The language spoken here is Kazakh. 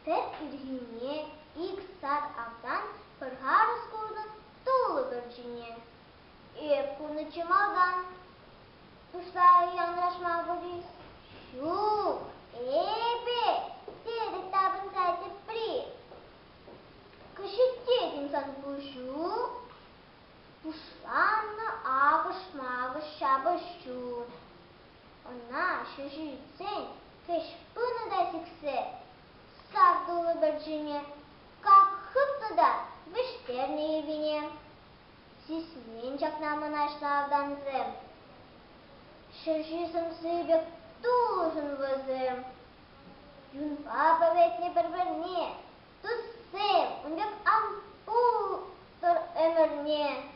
Тәп үргіне ик сар авдан пырғар ұскудың тұлы біржіне. Күні чымалдан тұшлары янрашма бұдыз. Шук, эбе, дедік табын сәтіп при. Кышыттедім сан бұшу, бұшланы ағыш-мағыш шабышчур. Она шыжыцен, кеш пыны да сіксе, сардылы біржіне, как хыпты да віштерне ебіне. Сисмен чакнамын ашлавданзым, шыжысым сыбек тужын вызым. Юнпа паветне бір-бірне, туссым, унбек ампул тұр өмірне.